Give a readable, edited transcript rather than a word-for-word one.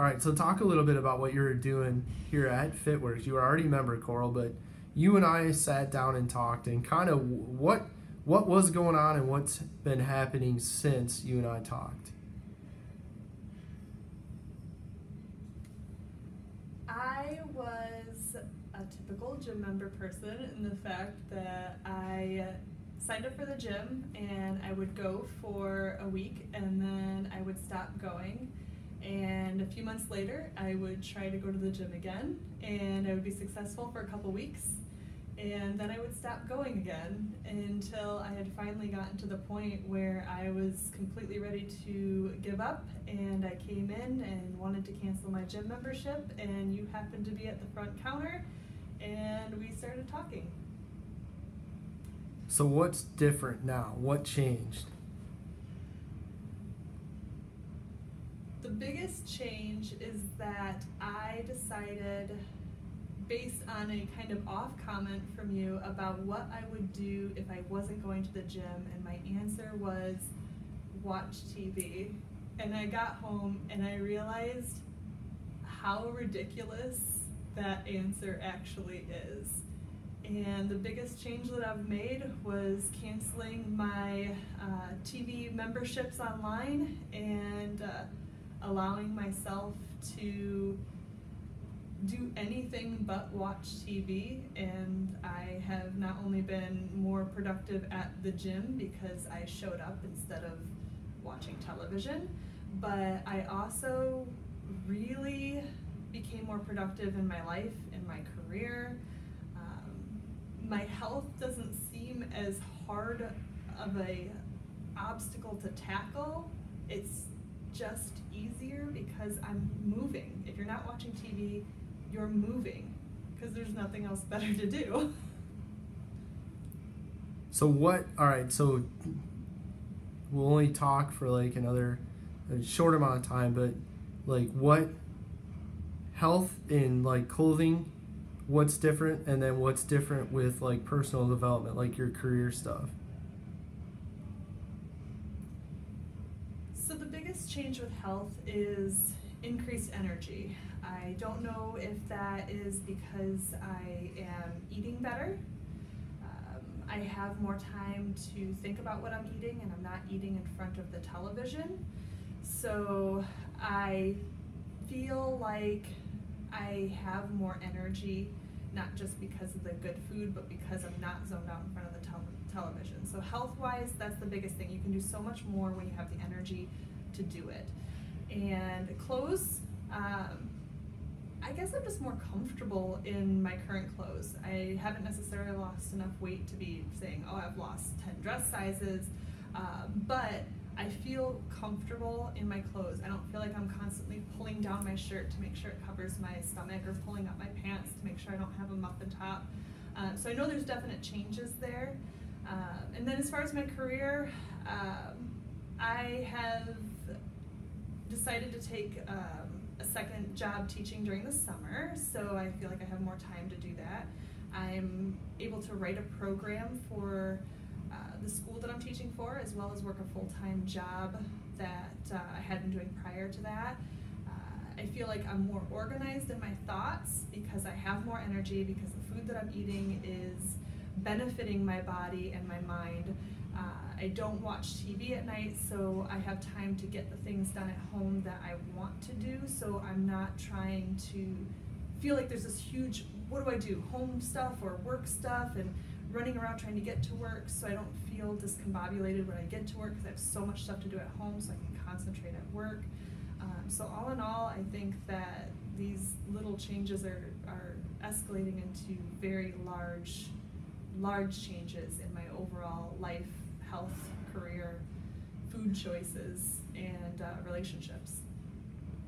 All right, so talk a little bit about what you're doing here at FitWorks. You were already a member, Coral, but you and I sat down and talked and kind of what was going on and what's been happening since you and I talked. I was a typical gym member person in the fact that I signed up for the gym and I would go for a week and then I would stop going. And a few months later, I would try to go to the gym again and I would be successful for a couple weeks. And then I would stop going again until I had finally gotten to the point where I was completely ready to give up, and I came in and wanted to cancel my gym membership, and you happened to be at the front counter and we started talking. So what's different now? What changed? The biggest change is that I decided, based on a kind of off comment from you about what I would do if I wasn't going to the gym, and my answer was watch TV. And I got home and I realized how ridiculous that answer actually is. And the biggest change that I've made was canceling my TV memberships online and allowing myself to do anything but watch TV, and I have not only been more productive at the gym because I showed up instead of watching television, but I also really became more productive in my life, in my career. My health doesn't seem as hard of a obstacle to tackle. It's just easier because I'm moving. If you're not watching TV, you're moving because there's nothing else better to do. So so we'll only talk for like a short amount of time, but like what health in like clothing, what's different, and then what's different with like personal development, like your career stuff? So the biggest change with health is increased energy. I don't know if that is because I am eating better. I have more time to think about what I'm eating and I'm not eating in front of the television. So I feel like I have more energy, not just because of the good food, but because I'm not zoned out in front of the television. So health-wise, that's the biggest thing. You can do so much more when you have the energy to do it. And clothes, I guess I'm just more comfortable in my current clothes. I haven't necessarily lost enough weight to be saying, oh, I've lost 10 dress sizes, but I feel comfortable in my clothes. I don't feel like I'm constantly pulling down my shirt to make sure it covers my stomach or pulling up my pants to make sure I don't have a muffin top. So I know there's definite changes there. And then as far as my career, I have decided to take a second job teaching during the summer, so I feel like I have more time to do that. I'm able to write a program for the school that I'm teaching for, as well as work a full-time job that I had been doing prior to that. I feel like I'm more organized in my thoughts because I have more energy, because the food that I'm eating is benefiting my body and my mind. I don't watch TV at night, so I have time to get the things done at home that I want to do, so I'm not trying to feel like there's this huge, what do I do, home stuff or work stuff, and running around trying to get to work, so I don't feel discombobulated when I get to work because I have so much stuff to do at home so I can concentrate at work. So all in all, I think that these little changes are escalating into very large changes in my overall life, health, career, food choices, and relationships.